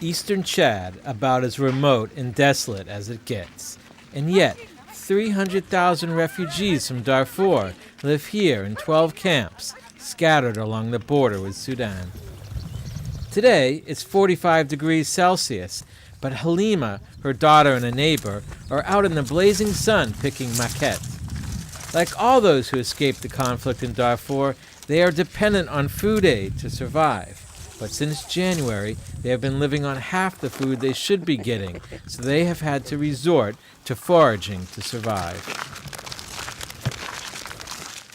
Eastern Chad, about as remote and desolate as it gets. And yet, 300,000 refugees from Darfur live here in 12 camps, scattered along the border with Sudan. Today, it's 45 degrees Celsius, but Halima, her daughter, and a neighbor are out in the blazing sun picking maquette. Like all those who escaped the conflict in Darfur, they are dependent on food aid to survive. But since January, they have been living on half the food they should be getting, so they have had to resort to foraging to survive.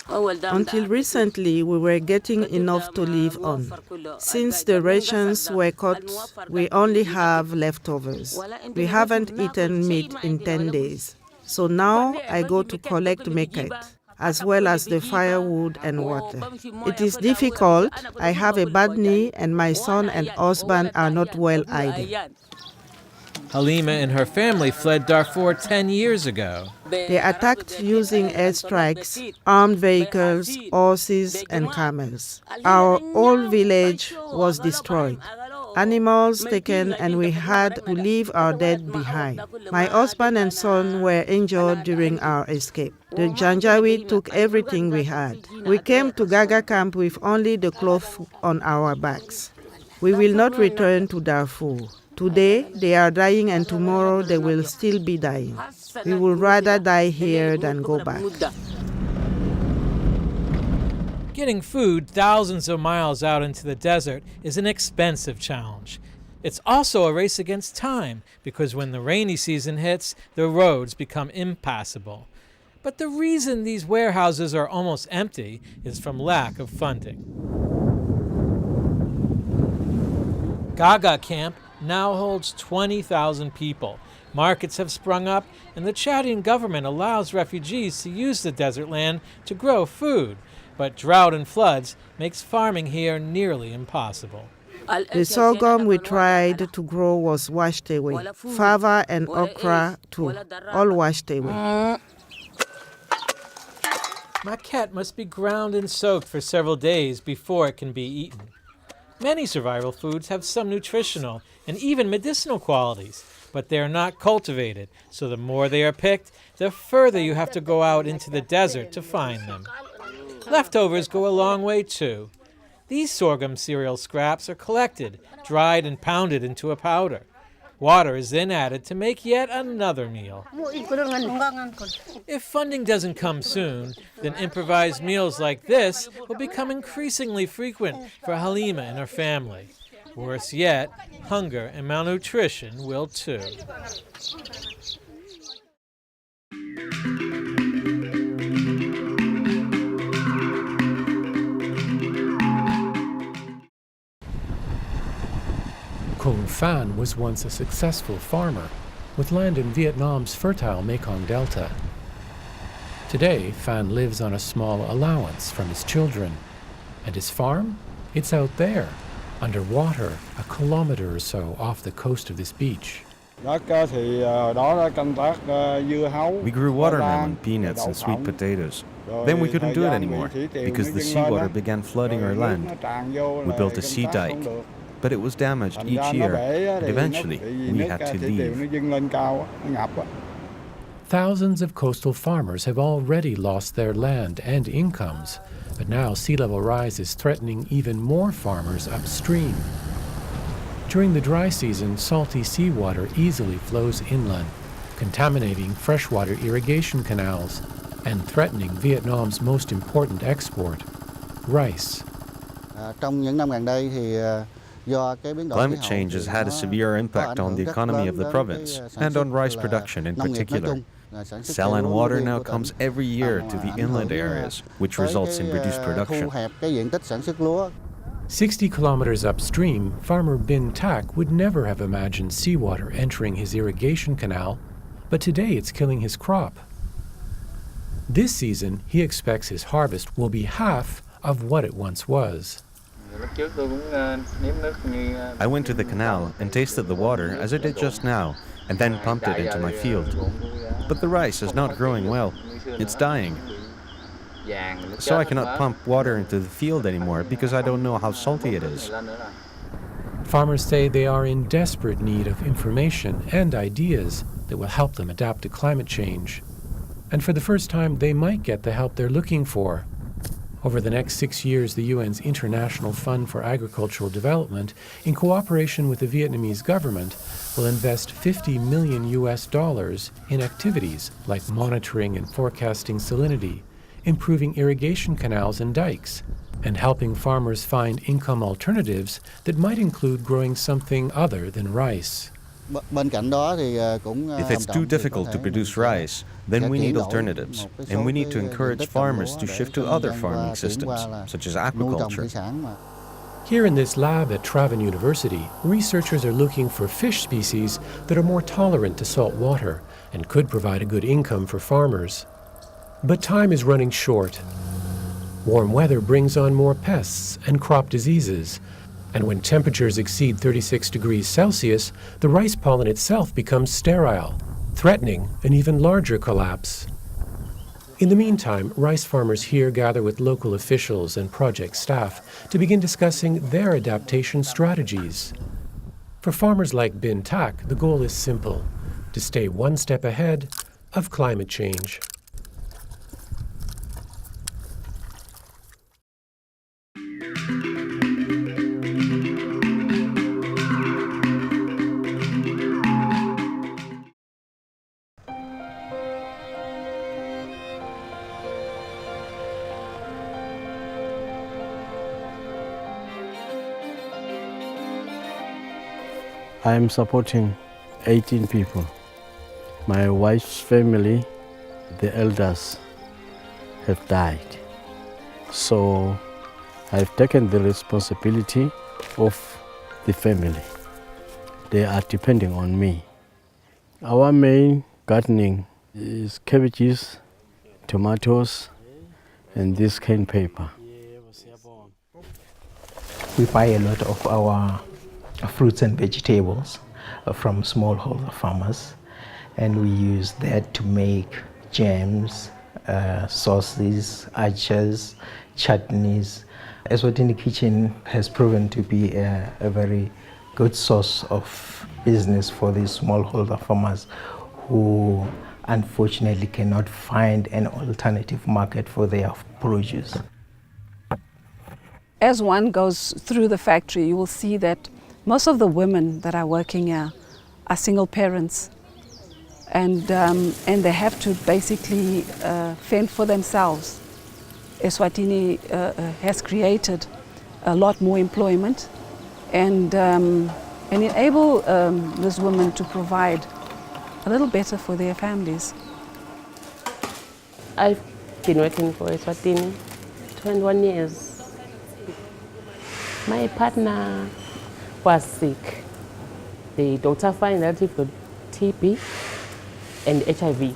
Until recently, we were getting enough to live on. Since the rations were cut, we only have leftovers. We haven't eaten meat in 10 days. So now I go to collect maquette, as well as the firewood and water. It is difficult. I have a bad knee and my son and husband are not well either. Halima and her family fled Darfur 10 years ago. They attacked using airstrikes, armed vehicles, horses and camels. Our whole village was destroyed. Animals taken, and we had to leave our dead behind. My husband and son were injured during our escape. The Janjaweed took everything we had. We came to Gaga camp with only the clothes on our backs. We will not return to Darfur. Today they are dying and tomorrow they will still be dying. We would rather die here than go back. Getting food thousands of miles out into the desert is an expensive challenge. It's also a race against time, because when the rainy season hits, the roads become impassable. But the reason these warehouses are almost empty is from lack of funding. Gaga Camp now holds 20,000 people. Markets have sprung up, and the Chadian government allows refugees to use the desert land to grow food. But drought and floods makes farming here nearly impossible. The sorghum we tried to grow was washed away. Fava and okra too, all washed away. Maquette must be ground and soaked for several days before it can be eaten. Many survival foods have some nutritional and even medicinal qualities, but they are not cultivated, so the more they are picked, the further you have to go out into the desert to find them. Leftovers go a long way too. These sorghum cereal scraps are collected, dried, and pounded into a powder. Water is then added to make yet another meal. If funding doesn't come soon, then improvised meals like this will become increasingly frequent for Halima and her family. Worse yet, hunger and malnutrition will too. Kung Phan was once a successful farmer with land in Vietnam's fertile Mekong Delta. Today, Phan lives on a small allowance from his children. And his farm? It's out there, underwater, a kilometer or so off the coast of this beach. We grew watermelon, peanuts, and sweet potatoes. Then we couldn't do it anymore because the seawater began flooding our land. We built a sea dike, but it was damaged each year, and eventually we had to leave. Thousands of coastal farmers have already lost their land and incomes, but now sea level rise is threatening even more farmers upstream. During the dry season, salty seawater easily flows inland, contaminating freshwater irrigation canals and threatening Vietnam's most important export, rice. Climate change has had a severe impact on the economy of the province and on rice production in particular. Saline water now comes every year to the inland areas, which results in reduced production. 60 kilometers upstream, farmer Bin Tak would never have imagined seawater entering his irrigation canal, but today it's killing his crop. This season, he expects his harvest will be half of what it once was. I went to the canal and tasted the water as I did just now, and then pumped it into my field. But the rice is not growing well. It's dying. So I cannot pump water into the field anymore because I don't know how salty it is. Farmers say they are in desperate need of information and ideas that will help them adapt to climate change. And for the first time, they might get the help they're looking for. Over the next 6 years, the UN's International Fund for Agricultural Development, in cooperation with the Vietnamese government, will invest $50 million in activities like monitoring and forecasting salinity, improving irrigation canals and dikes, and helping farmers find income alternatives that might include growing something other than rice. If it's too difficult to produce rice, then we need alternatives, and we need to encourage farmers to shift to other farming systems, such as aquaculture. Here in this lab at Traven University, researchers are looking for fish species that are more tolerant to salt water and could provide a good income for farmers. But time is running short. Warm weather brings on more pests and crop diseases, and when temperatures exceed 36 degrees Celsius, the rice pollen itself becomes sterile, threatening an even larger collapse. In the meantime, rice farmers here gather with local officials and project staff to begin discussing their adaptation strategies. For farmers like Bin Tak, the goal is simple: to stay one step ahead of climate change. I am supporting 18 people. My wife's family, the elders, have died. So I've taken the responsibility of the family. They are depending on me. Our main gardening is cabbages, tomatoes, and this cane paper. We buy a lot of our fruits and vegetables from smallholder farmers, and we use that to make jams, sauces, achars, chutneys. Eswatini Kitchen has proven to be a very good source of business for these smallholder farmers who unfortunately cannot find an alternative market for their produce. As one goes through the factory, you will see that most of the women that are working here are single parents, and they have to basically fend for themselves. Eswatini has created a lot more employment and enable these women to provide a little better for their families. I've been working for Eswatini 21 years. My partner was sick. The doctor found that he got TB and HIV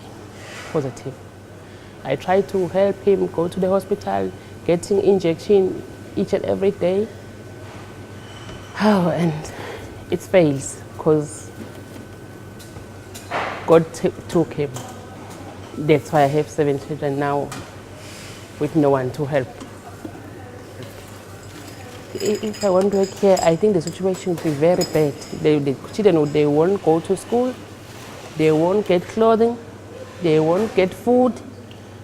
positive. I tried to help him go to the hospital, getting injection each and every day. Oh, and it fails because God took him. That's why I have 7 children now with no one to help. If I want to work here, I think the situation will be very bad. The children, they won't go to school, they won't get clothing, they won't get food.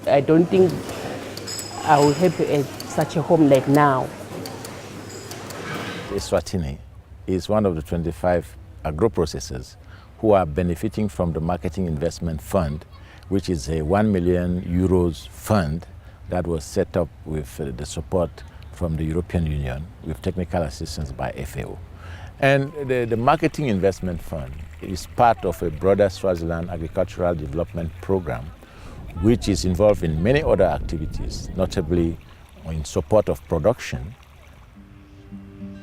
I don't think I will have such a home like now. Eswatini is one of the 25 agro-processors who are benefiting from the Marketing Investment Fund, which is a 1 million euros fund that was set up with the support from the European Union with technical assistance by FAO. And the Marketing Investment Fund is part of a broader Swaziland agricultural development program, which is involved in many other activities, notably in support of production.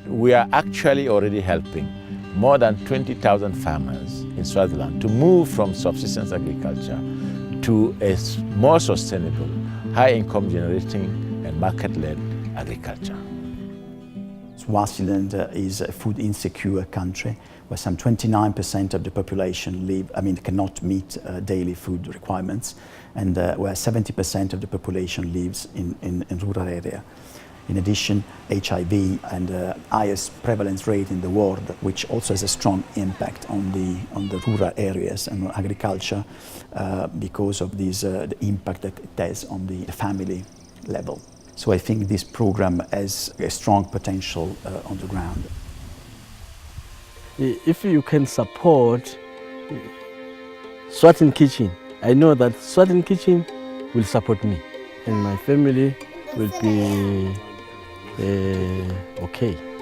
We are actually already helping more than 20,000 farmers in Swaziland to move from subsistence agriculture to a more sustainable, high-income generating and market-led agriculture. Swaziland is a food insecure country where some 29% of the population cannot meet daily food requirements, and where 70% of the population lives in rural area. In addition, HIV and highest prevalence rate in the world, which also has a strong impact on the rural areas and on agriculture because of this, the impact that it has on the family level. So I think this program has a strong potential on the ground. If you can support Swaziland Kitchen, I know that Swaziland Kitchen will support me and my family will be okay.